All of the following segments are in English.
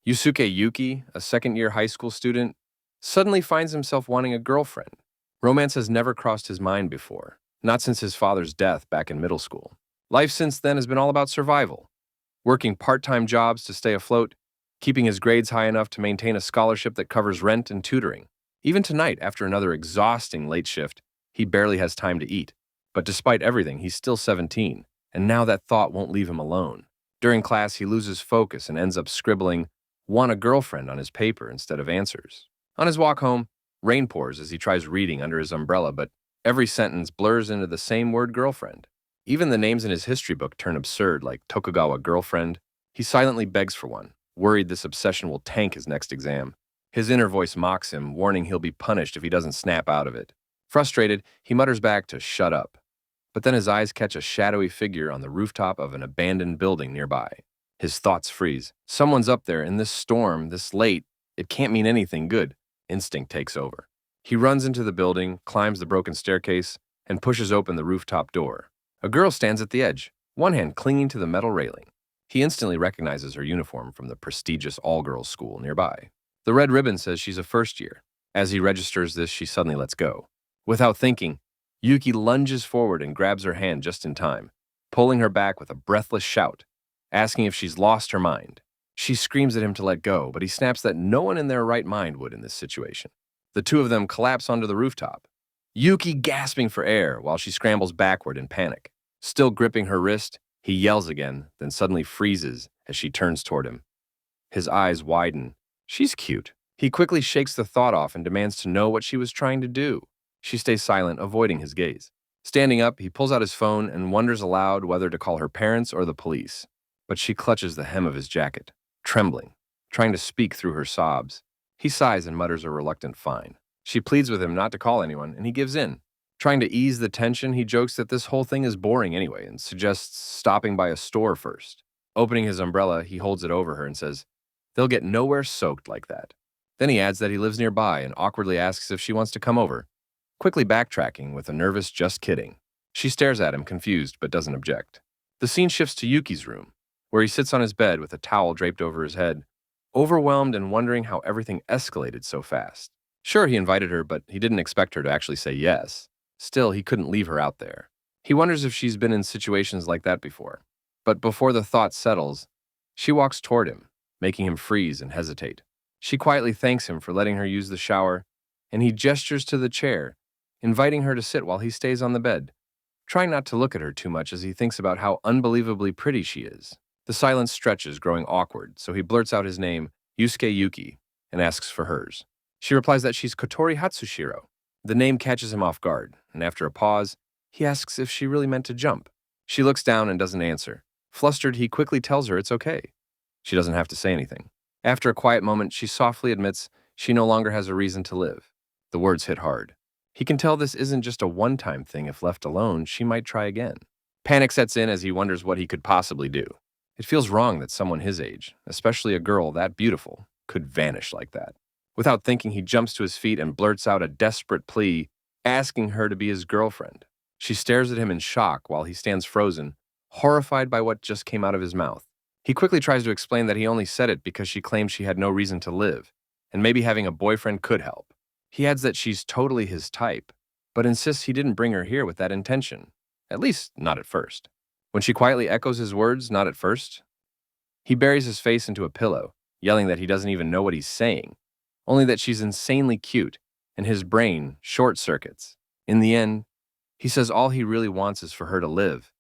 Yusuke Yuki, a second-year high school student, suddenly finds himself wanting a girlfriend. Romance has never crossed his mind before, not since his father's death back in middle school. Life since then has been all about survival, working part-time jobs to stay afloat, keeping his grades high enough to maintain a scholarship that covers rent and tutoring. Even tonight, after another exhausting late shift, he barely has time to eat. But despite everything, he's still 17, and now that thought won't leave him alone. During class, he loses focus and ends up scribbling, "Want a girlfriend" on his paper instead of answers. On his walk home, rain pours as he tries reading under his umbrella, but every sentence blurs into the same word girlfriend. Even the names in his history book turn absurd, like Tokugawa girlfriend. He silently begs for one, worried this obsession will tank his next exam. His inner voice mocks him, warning he'll be punished if he doesn't snap out of it. Frustrated, he mutters back to shut up. But then his eyes catch a shadowy figure on the rooftop of an abandoned building nearby. His thoughts freeze. Someone's up there in this storm, this late. It can't mean anything good. Instinct takes over. He runs into the building, climbs the broken staircase, and pushes open the rooftop door. A girl stands at the edge, one hand clinging to the metal railing. He instantly recognizes her uniform from the prestigious all-girls school nearby. The red ribbon says she's a first year. As he registers this, she suddenly lets go. Without thinking, Yuki lunges forward and grabs her hand just in time, pulling her back with a breathless shout, asking if she's lost her mind. She screams at him to let go, but he snaps that no one in their right mind would in this situation. The two of them collapse onto the rooftop, Yuki gasping for air while she scrambles backward in panic. Still gripping her wrist, he yells again, then suddenly freezes as she turns toward him. His eyes widen. She's cute. He quickly shakes the thought off and demands to know what she was trying to do. She stays silent, avoiding his gaze. Standing up, he pulls out his phone and wonders aloud whether to call her parents or the police. But she clutches the hem of his jacket, trembling, trying to speak through her sobs. He sighs and mutters a reluctant fine. She pleads with him not to call anyone, and he gives in. Trying to ease the tension, he jokes that this whole thing is boring anyway and suggests stopping by a store first. Opening his umbrella, he holds it over her and says, "They'll get nowhere soaked like that." Then he adds that he lives nearby and awkwardly asks if she wants to come over, quickly backtracking with a nervous "just kidding." She stares at him, confused, but doesn't object. The scene shifts to Yuki's room, where he sits on his bed with a towel draped over his head, overwhelmed and wondering how everything escalated so fast. Sure, he invited her, but he didn't expect her to actually say yes. Still, he couldn't leave her out there. He wonders if she's been in situations like that before. But before the thought settles, she walks toward him, making him freeze and hesitate. She quietly thanks him for letting her use the shower, and he gestures to the chair, inviting her to sit while he stays on the bed, trying not to look at her too much as he thinks about how unbelievably pretty she is. The silence stretches, growing awkward, so he blurts out his name, Yusuke Yuki, and asks for hers. She replies that she's Kotori Hatsushiro. The name catches him off guard, and after a pause, he asks if she really meant to jump. She looks down and doesn't answer. Flustered, he quickly tells her it's okay. She doesn't have to say anything. After a quiet moment, she softly admits she no longer has a reason to live. The words hit hard. He can tell this isn't just a one-time thing. If left alone, she might try again. Panic sets in as he wonders what he could possibly do. It feels wrong that someone his age, especially a girl that beautiful, could vanish like that. Without thinking, he jumps to his feet and blurts out a desperate plea, asking her to be his girlfriend. She stares at him in shock while he stands frozen, horrified by what just came out of his mouth. He quickly tries to explain that he only said it because she claimed she had no reason to live, and maybe having a boyfriend could help. He adds that she's totally his type, but insists he didn't bring her here with that intention, at least not at first. When she quietly echoes his words, "not at first," he buries his face into a pillow, yelling that he doesn't even know what he's saying, only that she's insanely cute, and his brain short-circuits. In the end, he says all he really wants is for her to live,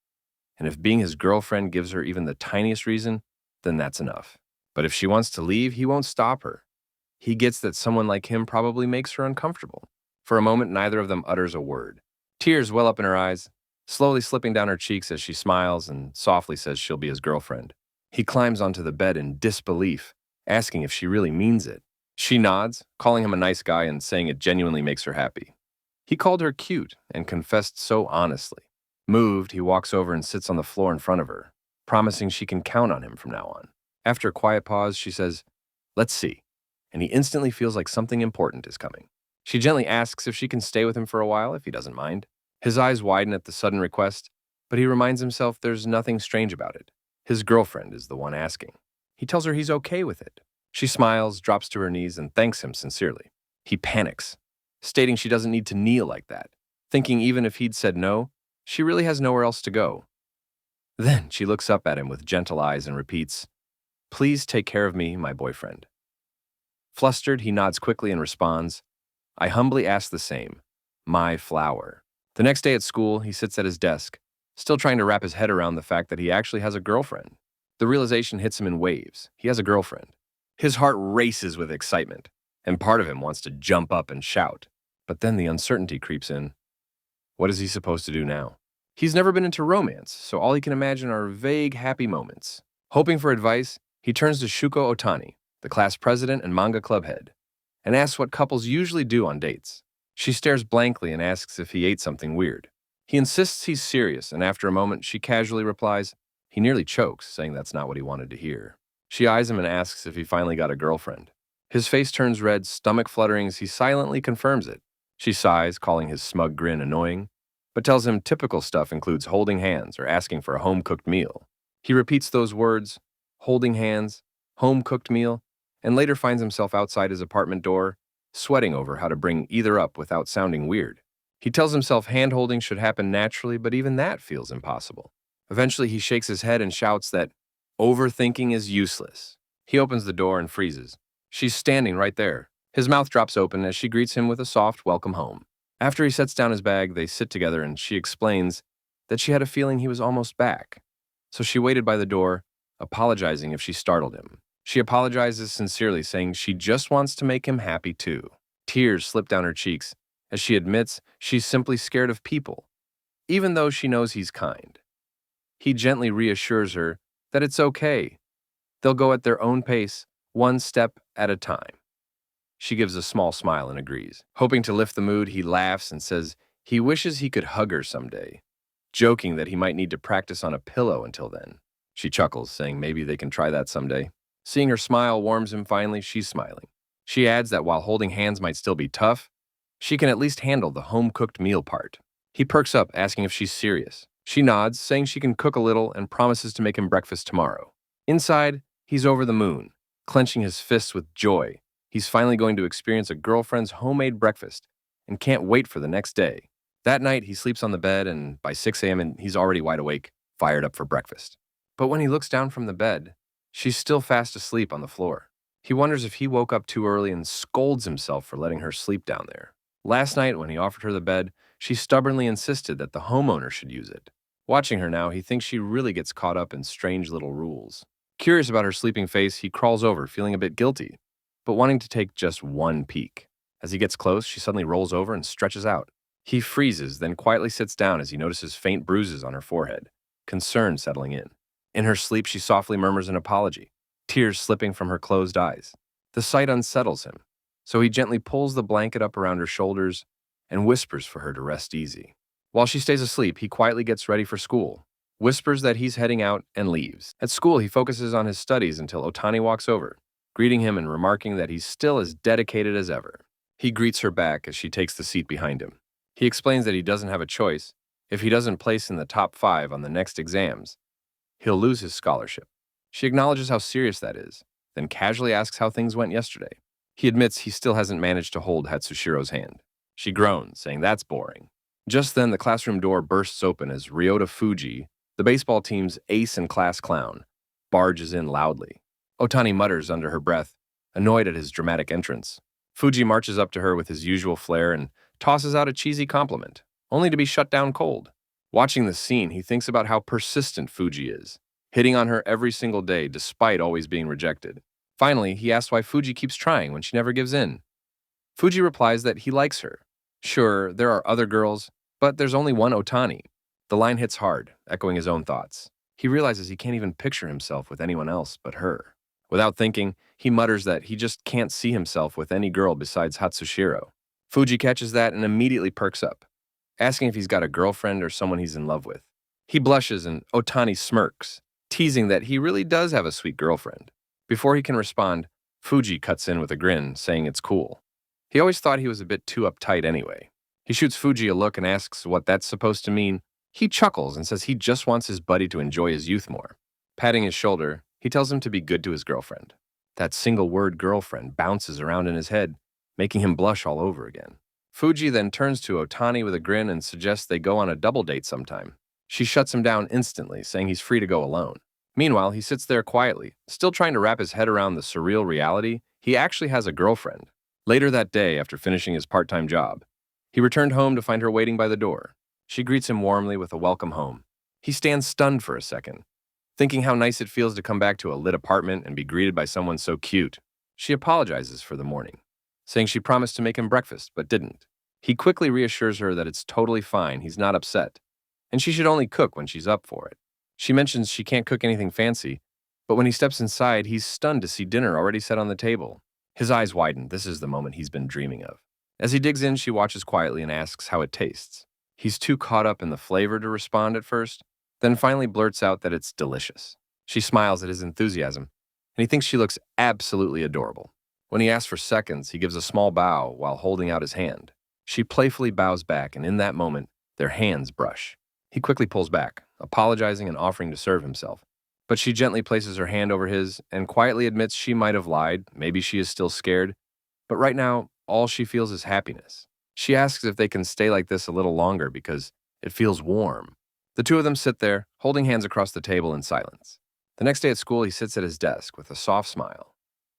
and if being his girlfriend gives her even the tiniest reason, then that's enough. But if she wants to leave, he won't stop her. He gets that someone like him probably makes her uncomfortable. For a moment, neither of them utters a word. Tears well up in her eyes, slowly slipping down her cheeks as she smiles and softly says she'll be his girlfriend. He climbs onto the bed in disbelief, asking if she really means it. She nods, calling him a nice guy and saying it genuinely makes her happy. He called her cute and confessed so honestly. Moved, he walks over and sits on the floor in front of her, promising she can count on him from now on. After a quiet pause, she says, "Let's see," and he instantly feels like something important is coming. She gently asks if she can stay with him for a while, if he doesn't mind. His eyes widen at the sudden request, but he reminds himself there's nothing strange about it. His girlfriend is the one asking. He tells her he's okay with it, She smiles, drops to her knees, and thanks him sincerely. He panics, stating she doesn't need to kneel like that, thinking even if he'd said no, she really has nowhere else to go. Then she looks up at him with gentle eyes and repeats, "Please take care of me, my boyfriend." Flustered, he nods quickly and responds, "I humbly ask the same, my flower." The next day at school, he sits at his desk, still trying to wrap his head around the fact that he actually has a girlfriend. The realization hits him in waves. He has a girlfriend. His heart races with excitement, and part of him wants to jump up and shout. But then the uncertainty creeps in. What is he supposed to do now? He's never been into romance, so all he can imagine are vague, happy moments. Hoping for advice, he turns to Shuko Otani, the class president and manga club head, and asks what couples usually do on dates. She stares blankly and asks if he ate something weird. He insists he's serious, and after a moment, she casually replies, he nearly chokes, saying that's not what he wanted to hear. She eyes him and asks if he finally got a girlfriend. His face turns red, stomach fluttering as he silently confirms it. She sighs, calling his smug grin annoying, but tells him typical stuff includes holding hands or asking for a home-cooked meal. He repeats those words, holding hands, home-cooked meal, and later finds himself outside his apartment door, sweating over how to bring either up without sounding weird. He tells himself hand-holding should happen naturally, but even that feels impossible. Eventually, he shakes his head and shouts that overthinking is useless. He opens the door and freezes. She's standing right there. His mouth drops open as she greets him with a soft welcome home. After he sets down his bag, they sit together and she explains that she had a feeling he was almost back. So she waited by the door, apologizing if she startled him. She apologizes sincerely, saying she just wants to make him happy too. Tears slip down her cheeks as she admits she's simply scared of people, even though she knows he's kind. He gently reassures her that it's okay. They'll go at their own pace, one step at a time. She gives a small smile and agrees. Hoping to lift the mood, he laughs and says he wishes he could hug her someday, joking that he might need to practice on a pillow until then. She chuckles, saying maybe they can try that someday. Seeing her smile warms him finally, she's smiling. She adds that while holding hands might still be tough, she can at least handle the home-cooked meal part. He perks up, asking if she's serious. She nods, saying she can cook a little and promises to make him breakfast tomorrow. Inside, he's over the moon, clenching his fists with joy. He's finally going to experience a girlfriend's homemade breakfast and can't wait for the next day. That night, he sleeps on the bed, and by 6 a.m., he's already wide awake, fired up for breakfast. But when he looks down from the bed, she's still fast asleep on the floor. He wonders if he woke up too early and scolds himself for letting her sleep down there. Last night, when he offered her the bed, she stubbornly insisted that the homeowner should use it. Watching her now, he thinks she really gets caught up in strange little rules. Curious about her sleeping face, he crawls over, feeling a bit guilty, but wanting to take just one peek. As he gets close, she suddenly rolls over and stretches out. He freezes, then quietly sits down as he notices faint bruises on her forehead, concern settling in. In her sleep, she softly murmurs an apology, tears slipping from her closed eyes. The sight unsettles him, so he gently pulls the blanket up around her shoulders and whispers for her to rest easy. While she stays asleep, he quietly gets ready for school, whispers that he's heading out, and leaves. At school, he focuses on his studies until Otani walks over, greeting him and remarking that he's still as dedicated as ever. He greets her back as she takes the seat behind him. He explains that he doesn't have a choice. If he doesn't place in the top 5 on the next exams, he'll lose his scholarship. She acknowledges how serious that is, then casually asks how things went yesterday. He admits he still hasn't managed to hold Hatsushiro's hand. She groans, saying that's boring. Just then, the classroom door bursts open as Ryota Fuji, the baseball team's ace and class clown, barges in loudly. Otani mutters under her breath, annoyed at his dramatic entrance. Fuji marches up to her with his usual flair and tosses out a cheesy compliment, only to be shut down cold. Watching the scene, he thinks about how persistent Fuji is, hitting on her every single day despite always being rejected. Finally, he asks why Fuji keeps trying when she never gives in. Fuji replies that he likes her. Sure, there are other girls, but there's only one Otani. The line hits hard, echoing his own thoughts. He realizes he can't even picture himself with anyone else but her. Without thinking, he mutters that he just can't see himself with any girl besides Hatsushiro. Fuji catches that and immediately perks up, asking if he's got a girlfriend or someone he's in love with. He blushes and Otani smirks, teasing that he really does have a sweet girlfriend. Before he can respond, Fuji cuts in with a grin, saying it's cool. He always thought he was a bit too uptight anyway. He shoots Fuji a look and asks what that's supposed to mean. He chuckles and says he just wants his buddy to enjoy his youth more. Patting his shoulder, he tells him to be good to his girlfriend. That single word girlfriend bounces around in his head, making him blush all over again. Fuji then turns to Otani with a grin and suggests they go on a double date sometime. She shuts him down instantly, saying he's free to go alone. Meanwhile, he sits there quietly, still trying to wrap his head around the surreal reality he actually has a girlfriend. Later that day, after finishing his part-time job, he returned home to find her waiting by the door. She greets him warmly with a welcome home. He stands stunned for a second, thinking how nice it feels to come back to a lit apartment and be greeted by someone so cute. She apologizes for the morning, saying she promised to make him breakfast, but didn't. He quickly reassures her that it's totally fine, he's not upset, and she should only cook when she's up for it. She mentions she can't cook anything fancy, but when he steps inside, he's stunned to see dinner already set on the table. His eyes widen. This is the moment he's been dreaming of. As he digs in, she watches quietly and asks how it tastes. He's too caught up in the flavor to respond at first, then finally blurts out that it's delicious. She smiles at his enthusiasm, and he thinks she looks absolutely adorable. When he asks for seconds, he gives a small bow while holding out his hand. She playfully bows back, and in that moment, their hands brush. He quickly pulls back, apologizing and offering to serve himself. But she gently places her hand over his and quietly admits she might have lied, maybe she is still scared, but right now, all she feels is happiness. She asks if they can stay like this a little longer because it feels warm. The two of them sit there, holding hands across the table in silence. The next day at school, he sits at his desk with a soft smile,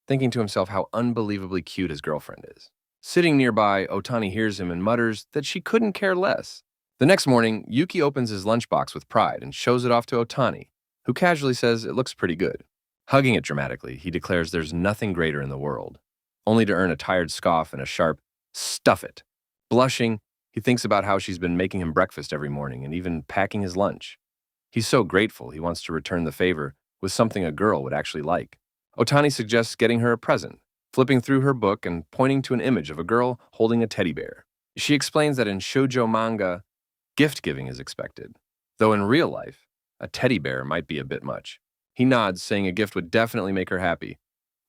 thinking to himself how unbelievably cute his girlfriend is. Sitting nearby, Otani hears him and mutters that she couldn't care less. The next morning, Yuki opens his lunchbox with pride and shows it off to Otani, who casually says it looks pretty good. Hugging it dramatically, he declares there's nothing greater in the world, only to earn a tired scoff and a sharp, "Stuff it." Blushing, he thinks about how she's been making him breakfast every morning and even packing his lunch. He's so grateful he wants to return the favor with something a girl would actually like. Otani suggests getting her a present, flipping through her book and pointing to an image of a girl holding a teddy bear. She explains that in shoujo manga, gift-giving is expected, though in real life, a teddy bear might be a bit much. He nods, saying a gift would definitely make her happy,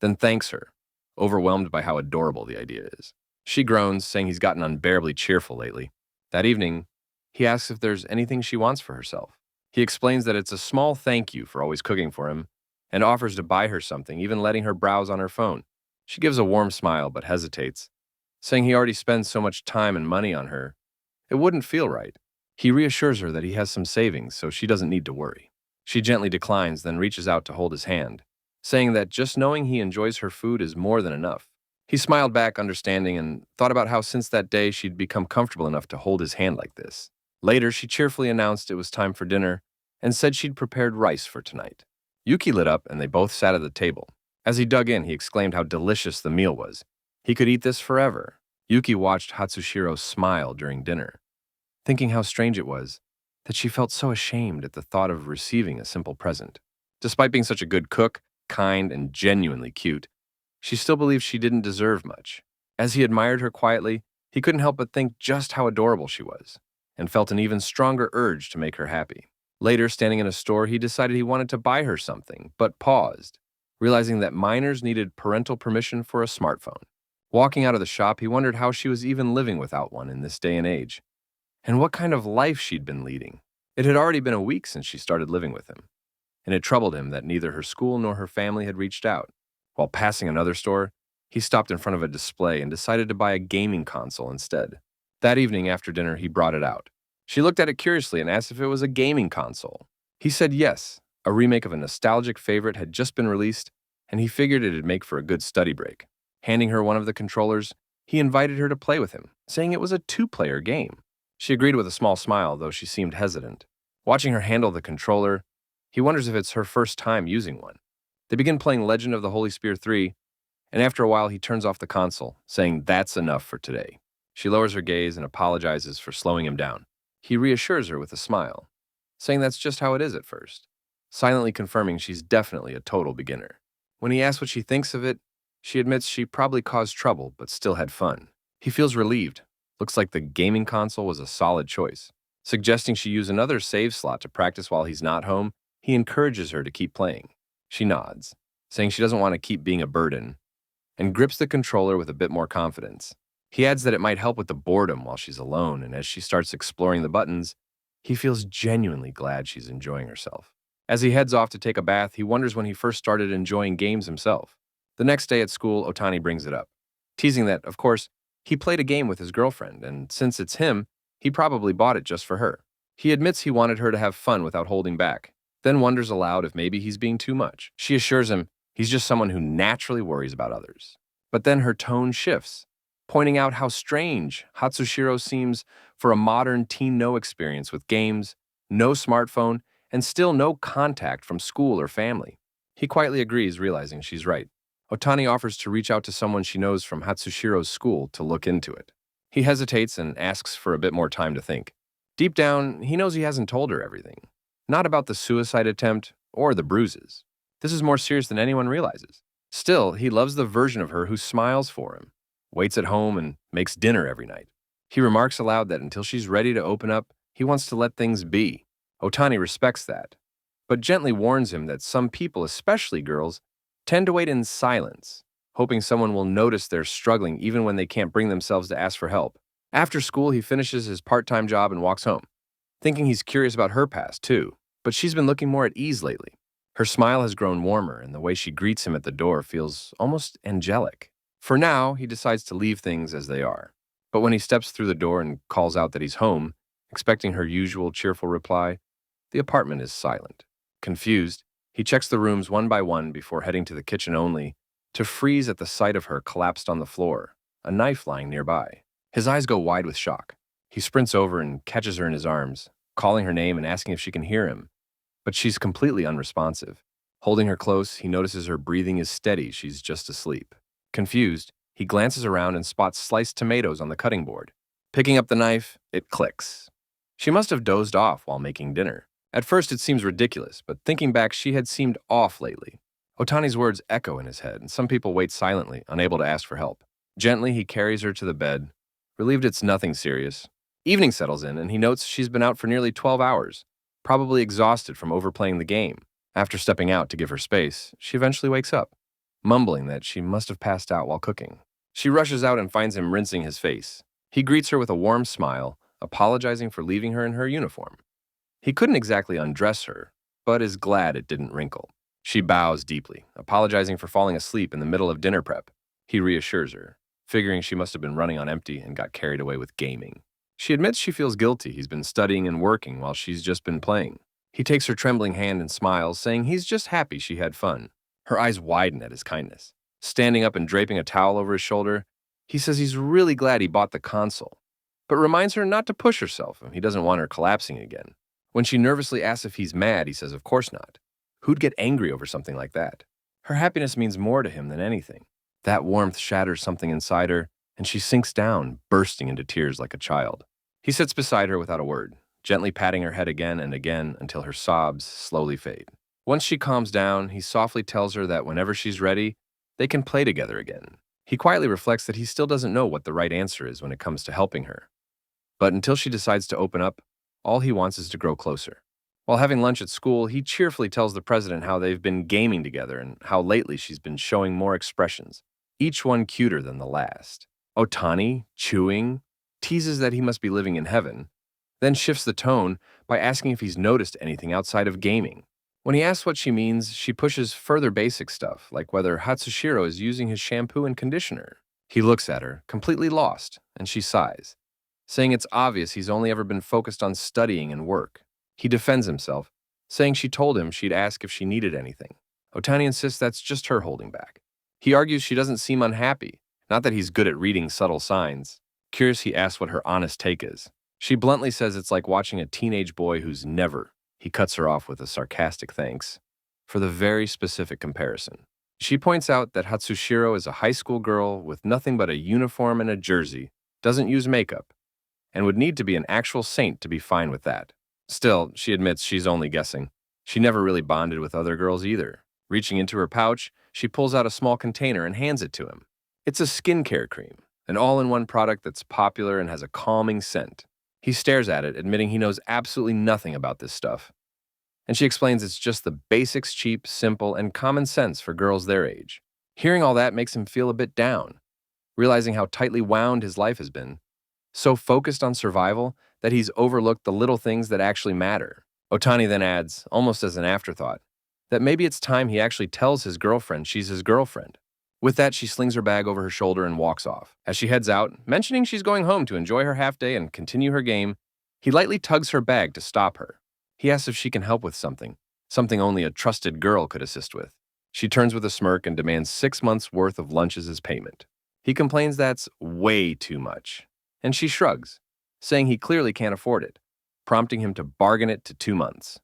then thanks her, overwhelmed by how adorable the idea is. She groans, saying he's gotten unbearably cheerful lately. That evening, he asks if there's anything she wants for herself. He explains that it's a small thank you for always cooking for him, and offers to buy her something, even letting her browse on her phone. She gives a warm smile but hesitates, saying he already spends so much time and money on her, it wouldn't feel right. He reassures her that he has some savings, so she doesn't need to worry. She gently declines, then reaches out to hold his hand, saying that just knowing he enjoys her food is more than enough. He smiled back, understanding, and thought about how since that day she'd become comfortable enough to hold his hand like this. Later, she cheerfully announced it was time for dinner and said she'd prepared rice for tonight. Yuki lit up, and they both sat at the table. As he dug in, he exclaimed how delicious the meal was. He could eat this forever. Yuki watched Hatsushiro smile during dinner, thinking how strange it was that she felt so ashamed at the thought of receiving a simple present. Despite being such a good cook, kind, and genuinely cute, she still believed she didn't deserve much. As he admired her quietly, he couldn't help but think just how adorable she was, and felt an even stronger urge to make her happy. Later, standing in a store, he decided he wanted to buy her something, but paused, realizing that minors needed parental permission for a smartphone. Walking out of the shop, he wondered how she was even living without one in this day and age, and what kind of life she'd been leading. It had already been a week since she started living with him, and it troubled him that neither her school nor her family had reached out. While passing another store, he stopped in front of a display and decided to buy a gaming console instead. That evening after dinner, he brought it out. She looked at it curiously and asked if it was a gaming console. He said yes, a remake of a nostalgic favorite had just been released, and he figured it'd make for a good study break. Handing her one of the controllers, he invited her to play with him, saying it was a two-player game. She agreed with a small smile, though she seemed hesitant. Watching her handle the controller, he wonders if it's her first time using one. They begin playing Legend of the Holy Spear 3, and after a while he turns off the console, saying that's enough for today. She lowers her gaze and apologizes for slowing him down. He reassures her with a smile, saying that's just how it is at first, silently confirming she's definitely a total beginner. When he asks what she thinks of it, she admits she probably caused trouble but still had fun. He feels relieved. Looks like the gaming console was a solid choice. Suggesting she use another save slot to practice while he's not home, he encourages her to keep playing. She nods, saying she doesn't want to keep being a burden, and grips the controller with a bit more confidence. He adds that it might help with the boredom while she's alone, and as she starts exploring the buttons, he feels genuinely glad she's enjoying herself. As he heads off to take a bath, he wonders when he first started enjoying games himself. The next day at school, Otani brings it up, teasing that, of course, he played a game with his girlfriend, and since it's him, he probably bought it just for her. He admits he wanted her to have fun without holding back, then wonders aloud if maybe he's being too much. She assures him he's just someone who naturally worries about others. But then her tone shifts, pointing out how strange Hatsushiro seems for a modern teen no experience with games, no smartphone, and still no contact from school or family. He quietly agrees, realizing she's right. Otani offers to reach out to someone she knows from Hatsushiro's school to look into it. He hesitates and asks for a bit more time to think. Deep down, he knows he hasn't told her everything. Not about the suicide attempt or the bruises. This is more serious than anyone realizes. Still, he loves the version of her who smiles for him, waits at home, and makes dinner every night. He remarks aloud that until she's ready to open up, he wants to let things be. Otani respects that, but gently warns him that some people, especially girls, tend to wait in silence, hoping someone will notice they're struggling even when they can't bring themselves to ask for help. After school, he finishes his part-time job and walks home, thinking he's curious about her past, too. But she's been looking more at ease lately. Her smile has grown warmer, and the way she greets him at the door feels almost angelic. For now, he decides to leave things as they are. But when he steps through the door and calls out that he's home, expecting her usual cheerful reply, the apartment is silent. Confused, he checks the rooms one by one before heading to the kitchen only to freeze at the sight of her collapsed on the floor, a knife lying nearby. His eyes go wide with shock. He sprints over and catches her in his arms, calling her name and asking if she can hear him. But she's completely unresponsive. Holding her close, he notices her breathing is steady. She's just asleep. Confused, he glances around and spots sliced tomatoes on the cutting board. Picking up the knife, it clicks. She must have dozed off while making dinner. At first, it seems ridiculous, but thinking back, she had seemed off lately. Otani's words echo in his head, and some people wait silently, unable to ask for help. Gently, he carries her to the bed, relieved it's nothing serious. Evening settles in, and he notes she's been out for nearly 12 hours, probably exhausted from overplaying the game. After stepping out to give her space, she eventually wakes up, mumbling that she must have passed out while cooking. She rushes out and finds him rinsing his face. He greets her with a warm smile, apologizing for leaving her in her uniform. He couldn't exactly undress her, but is glad it didn't wrinkle. She bows deeply, apologizing for falling asleep in the middle of dinner prep. He reassures her, figuring she must have been running on empty and got carried away with gaming. She admits she feels guilty. He's been studying and working while she's just been playing. He takes her trembling hand and smiles, saying he's just happy she had fun. Her eyes widen at his kindness. Standing up and draping a towel over his shoulder, he says he's really glad he bought the console, but reminds her not to push herself and he doesn't want her collapsing again. When she nervously asks if he's mad, he says of course not. Who'd get angry over something like that? Her happiness means more to him than anything. That warmth shatters something inside her, and she sinks down, bursting into tears like a child. He sits beside her without a word, gently patting her head again and again until her sobs slowly fade. Once she calms down, he softly tells her that whenever she's ready, they can play together again. He quietly reflects that he still doesn't know what the right answer is when it comes to helping her. But until she decides to open up, all he wants is to grow closer. While having lunch at school, he cheerfully tells the president how they've been gaming together and how lately she's been showing more expressions, each one cuter than the last. Otani, chewing, teases that he must be living in heaven, then shifts the tone by asking if he's noticed anything outside of gaming. When he asks what she means, she pushes further basic stuff, like whether Hatsushiro is using his shampoo and conditioner. He looks at her, completely lost, and she sighs, saying it's obvious he's only ever been focused on studying and work. He defends himself, saying she told him she'd ask if she needed anything. Otani insists that's just her holding back. He argues she doesn't seem unhappy, not that he's good at reading subtle signs. Curious, he asks what her honest take is. She bluntly says it's like watching a teenage boy who's never. He cuts her off with a sarcastic thanks for the very specific comparison. She points out that Hatsushiro is a high school girl with nothing but a uniform and a jersey, doesn't use makeup, and would need to be an actual saint to be fine with that. Still, she admits she's only guessing. She never really bonded with other girls either. Reaching into her pouch, she pulls out a small container and hands it to him. It's a skincare cream, an all-in-one product that's popular and has a calming scent. He stares at it, admitting he knows absolutely nothing about this stuff. And she explains it's just the basics, cheap, simple, and common sense for girls their age. Hearing all that makes him feel a bit down, realizing how tightly wound his life has been, so focused on survival that he's overlooked the little things that actually matter. Otani then adds, almost as an afterthought, that maybe it's time he actually tells his girlfriend she's his girlfriend. With that, she slings her bag over her shoulder and walks off. As she heads out, mentioning she's going home to enjoy her half-day and continue her game, he lightly tugs her bag to stop her. He asks if she can help with something only a trusted girl could assist with. She turns with a smirk and demands 6 months' worth of lunches as payment. He complains that's way too much, and she shrugs, saying he clearly can't afford it, prompting him to bargain it to 2 months.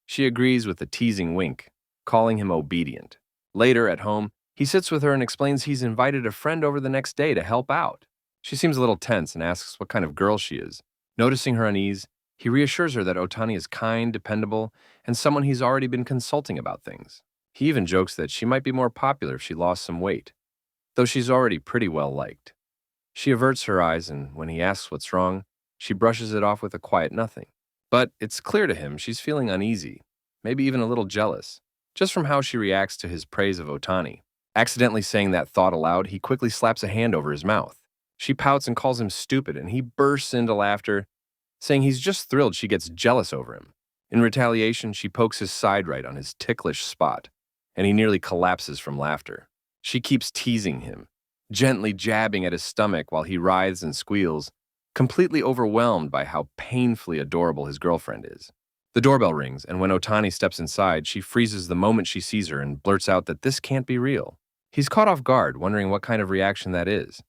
She agrees with a teasing wink, calling him obedient. Later, at home, he sits with her and explains he's invited a friend over the next day to help out. She seems a little tense and asks what kind of girl she is. Noticing her unease, he reassures her that Otani is kind, dependable, and someone he's already been consulting about things. He even jokes that she might be more popular if she lost some weight, though she's already pretty well liked. She averts her eyes, and when he asks what's wrong, she brushes it off with a quiet nothing. But it's clear to him she's feeling uneasy, maybe even a little jealous, just from how she reacts to his praise of Otani. Accidentally saying that thought aloud, he quickly slaps a hand over his mouth. She pouts and calls him stupid, and he bursts into laughter, saying he's just thrilled she gets jealous over him. In retaliation, she pokes his side right on his ticklish spot, and he nearly collapses from laughter. She keeps teasing him, gently jabbing at his stomach while he writhes and squeals, completely overwhelmed by how painfully adorable his girlfriend is. The doorbell rings, and when Otani steps inside, she freezes the moment she sees her and blurts out that this can't be real. He's caught off guard, wondering what kind of reaction that is,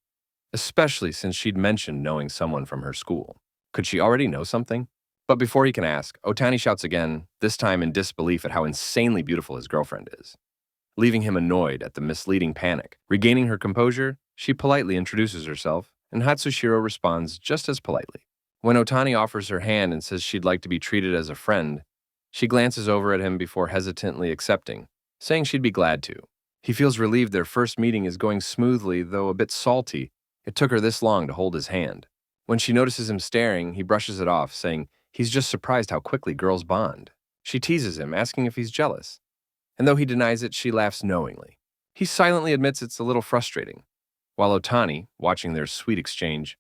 especially since she'd mentioned knowing someone from her school. Could she already know something? But before he can ask, Otani shouts again, this time in disbelief at how insanely beautiful his girlfriend is, leaving him annoyed at the misleading panic. Regaining her composure, she politely introduces herself, and Hatsushiro responds just as politely. When Otani offers her hand and says she'd like to be treated as a friend, she glances over at him before hesitantly accepting, saying she'd be glad to. He feels relieved their first meeting is going smoothly, though a bit salty. It took her this long to hold his hand. When she notices him staring, he brushes it off, saying he's just surprised how quickly girls bond. She teases him, asking if he's jealous, and though he denies it, she laughs knowingly. He silently admits it's a little frustrating, while Otani, watching their sweet exchange,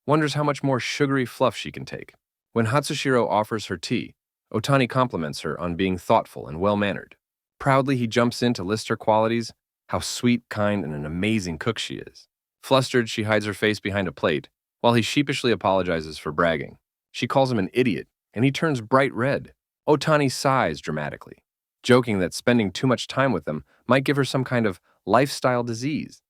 wonders how much more sugary fluff she can take. When Hatsushiro offers her tea, Otani compliments her on being thoughtful and well-mannered. Proudly, he jumps in to list her qualities, how sweet, kind, and an amazing cook she is. Flustered, she hides her face behind a plate, while he sheepishly apologizes for bragging. She calls him an idiot, and he turns bright red. Otani sighs dramatically, joking that spending too much time with them might give her some kind of lifestyle disease,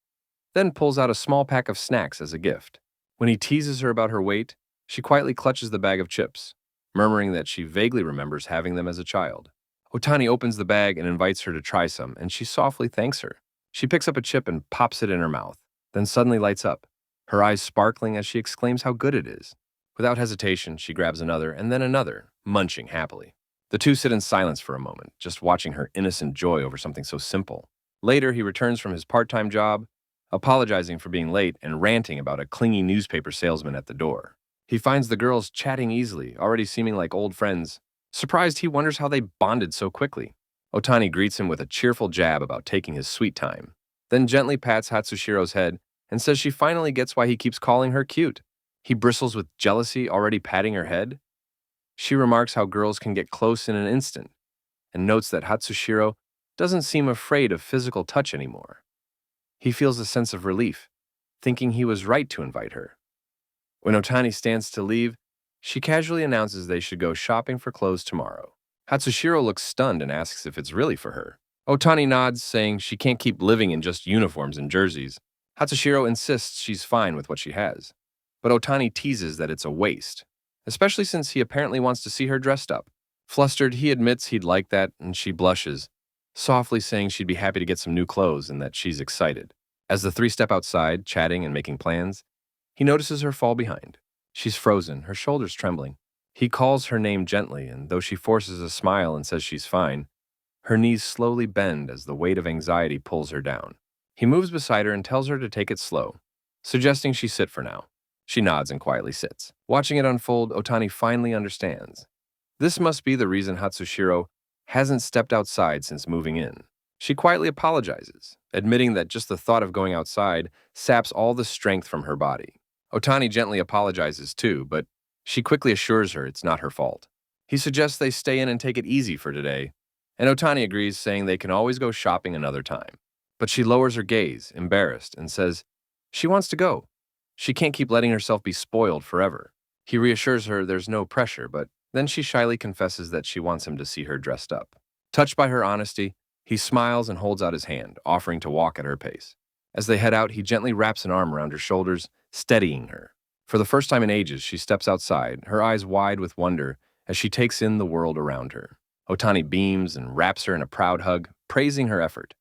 then pulls out a small pack of snacks as a gift. When he teases her about her weight, she quietly clutches the bag of chips, murmuring that she vaguely remembers having them as a child. Otani opens the bag and invites her to try some, and she softly thanks her. She picks up a chip and pops it in her mouth, then suddenly lights up, her eyes sparkling as she exclaims how good it is. Without hesitation, she grabs another and then another, munching happily. The two sit in silence for a moment, just watching her innocent joy over something so simple. Later, he returns from his part-time job, apologizing for being late and ranting about a clingy newspaper salesman at the door. He finds the girls chatting easily, already seeming like old friends. Surprised, he wonders how they bonded so quickly. Otani greets him with a cheerful jab about taking his sweet time, then gently pats Hatsushiro's head and says she finally gets why he keeps calling her cute. He bristles with jealousy, already patting her head. She remarks how girls can get close in an instant, and notes that Hatsushiro doesn't seem afraid of physical touch anymore. He feels a sense of relief, thinking he was right to invite her. When Otani stands to leave, she casually announces they should go shopping for clothes tomorrow. Hatsushiro looks stunned and asks if it's really for her. Otani nods, saying she can't keep living in just uniforms and jerseys. Hatsushiro insists she's fine with what she has, but Otani teases that it's a waste, especially since he apparently wants to see her dressed up. Flustered, he admits he'd like that, and she blushes, softly saying she'd be happy to get some new clothes and that she's excited. As the three step outside, chatting and making plans, he notices her fall behind. She's frozen, her shoulders trembling. He calls her name gently, and though she forces a smile and says she's fine, her knees slowly bend as the weight of anxiety pulls her down. He moves beside her and tells her to take it slow, suggesting she sit for now. She nods and quietly sits. Watching it unfold, Otani finally understands. This must be the reason Hatsushiro hasn't stepped outside since moving in. She quietly apologizes, admitting that just the thought of going outside saps all the strength from her body. Otani gently apologizes too, but she quickly assures her it's not her fault. He suggests they stay in and take it easy for today, and Otani agrees, saying they can always go shopping another time. But she lowers her gaze, embarrassed, and says she wants to go. She can't keep letting herself be spoiled forever. He reassures her there's no pressure, but then she shyly confesses that she wants him to see her dressed up. Touched by her honesty, he smiles and holds out his hand, offering to walk at her pace. As they head out, he gently wraps an arm around her shoulders, steadying her. For the first time in ages, she steps outside, her eyes wide with wonder as she takes in the world around her. Otani beams and wraps her in a proud hug, praising her effort.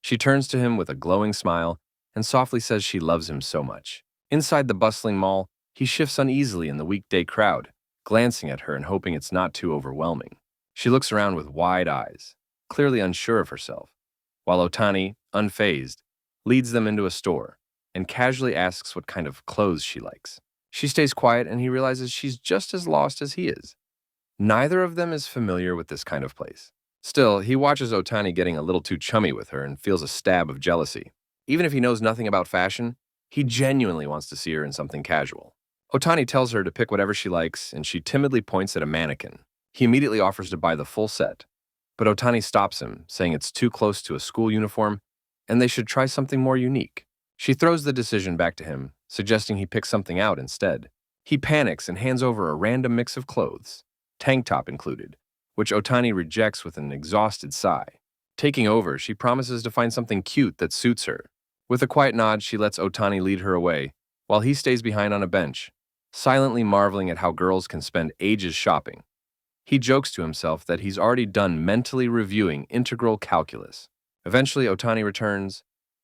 She turns to him with a glowing smile and softly says she loves him so much. Inside the bustling mall, he shifts uneasily in the weekday crowd, glancing at her and hoping it's not too overwhelming. She looks around with wide eyes, clearly unsure of herself, while Otani, unfazed, leads them into a store and casually asks what kind of clothes she likes. She stays quiet and he realizes she's just as lost as he is. Neither of them is familiar with this kind of place. Still, he watches Otani getting a little too chummy with her and feels a stab of jealousy. Even if he knows nothing about fashion, he genuinely wants to see her in something casual. Otani tells her to pick whatever she likes, and she timidly points at a mannequin. He immediately offers to buy the full set, but Otani stops him, saying it's too close to a school uniform and they should try something more unique. She throws the decision back to him, suggesting he pick something out instead. He panics and hands over a random mix of clothes, tank top included, which Otani rejects with an exhausted sigh. Taking over, she promises to find something cute that suits her. With a quiet nod, she lets Otani lead her away, while he stays behind on a bench, silently marveling at how girls can spend ages shopping. He jokes to himself that he's already done mentally reviewing integral calculus. Eventually, Otani returns,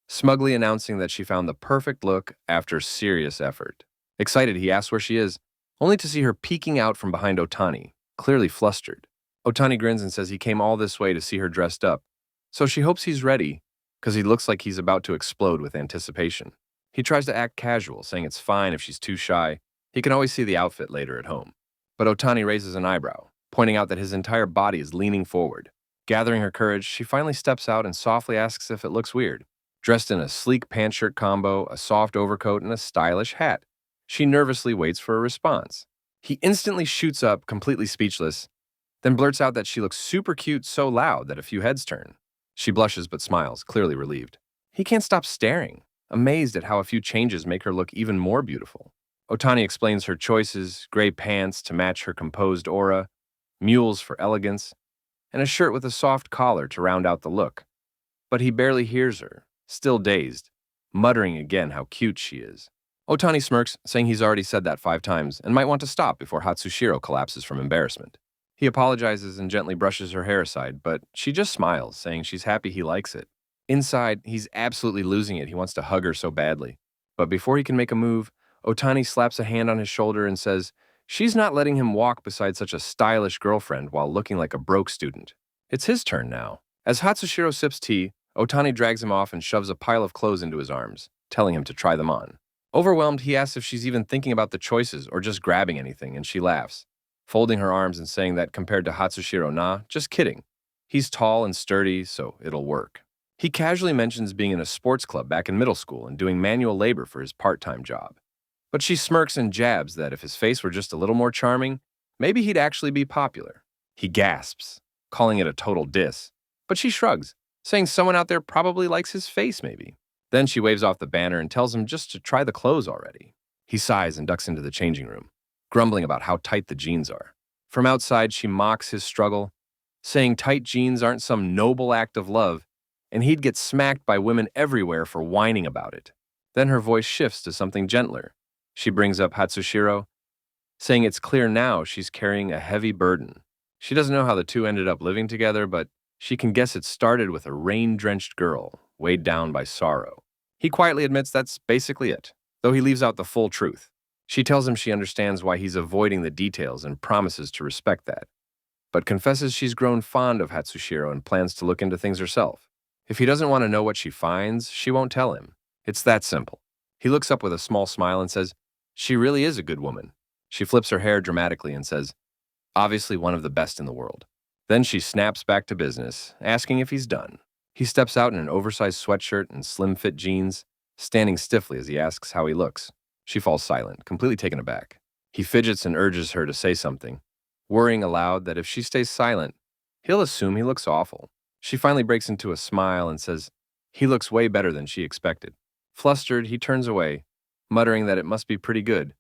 smugly announcing that she found the perfect look after serious effort. Excited, he asks where she is, only to see her peeking out from behind Otani, clearly flustered. Otani grins and says he came all this way to see her dressed up, so she hopes he's ready, because he looks like he's about to explode with anticipation. He tries to act casual, saying it's fine if she's too shy. He can always see the outfit later at home. But Otani raises an eyebrow, pointing out that his entire body is leaning forward. Gathering her courage, she finally steps out and softly asks if it looks weird. Dressed in a sleek pant-shirt combo, a soft overcoat, and a stylish hat, she nervously waits for a response. He instantly shoots up, completely speechless, then blurts out that she looks super cute so loud that a few heads turn. She blushes but smiles, clearly relieved. He can't stop staring, amazed at how a few changes make her look even more beautiful. Otani explains her choices: gray pants to match her composed aura, mules for elegance, and a shirt with a soft collar to round out the look. But he barely hears her, still dazed, muttering again how cute she is. Otani smirks, saying he's already said that 5 times and might want to stop before Hatsushiro collapses from embarrassment. He apologizes and gently brushes her hair aside, but she just smiles, saying she's happy he likes it. Inside, he's absolutely losing it. He wants to hug her so badly. But before he can make a move, Otani slaps a hand on his shoulder and says she's not letting him walk beside such a stylish girlfriend while looking like a broke student. It's his turn now. As Hatsushiro sips tea, Otani drags him off and shoves a pile of clothes into his arms, telling him to try them on. Overwhelmed, he asks if she's even thinking about the choices or just grabbing anything, and she laughs, folding her arms and saying that compared to Hatsushiro, nah, just kidding. He's tall and sturdy, so it'll work. He casually mentions being in a sports club back in middle school and doing manual labor for his part-time job. But she smirks and jabs that if his face were just a little more charming, maybe he'd actually be popular. He gasps, calling it a total diss, but she shrugs, saying someone out there probably likes his face maybe. Then she waves off the banner and tells him just to try the clothes already. He sighs and ducks into the changing room, grumbling about how tight the jeans are. From outside, she mocks his struggle, saying tight jeans aren't some noble act of love, and he'd get smacked by women everywhere for whining about it. Then her voice shifts to something gentler. She brings up Hatsushiro, saying it's clear now she's carrying a heavy burden. She doesn't know how the two ended up living together, but she can guess it started with a rain-drenched girl, weighed down by sorrow. He quietly admits that's basically it, though he leaves out the full truth. She tells him she understands why he's avoiding the details and promises to respect that, but confesses she's grown fond of Hatsushiro and plans to look into things herself. If he doesn't want to know what she finds, she won't tell him. It's that simple. He looks up with a small smile and says, she really is a good woman. She flips her hair dramatically and says, obviously one of the best in the world. Then she snaps back to business, asking if he's done. He steps out in an oversized sweatshirt and slim-fit jeans, standing stiffly as he asks how he looks. She falls silent, completely taken aback. He fidgets and urges her to say something, worrying aloud that if she stays silent, he'll assume he looks awful. She finally breaks into a smile and says, He looks way better than she expected. Flustered, he turns away, muttering that it must be pretty good,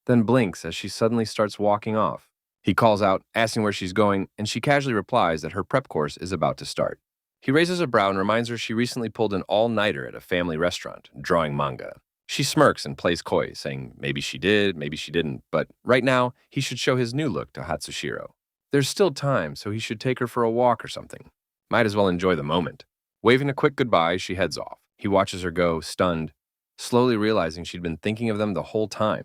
then blinks as she suddenly starts walking off. He calls out, asking where she's going, and she casually replies that her prep course is about to start. He raises a brow and reminds her she recently pulled an all-nighter at a family restaurant, drawing manga. She smirks and plays coy, saying maybe she did, maybe she didn't, but right now, he should show his new look to Hatsushiro. There's still time, so he should take her for a walk or something. Might as well enjoy the moment. Waving a quick goodbye, she heads off. He watches her go, stunned, slowly realizing she'd been thinking of them the whole time.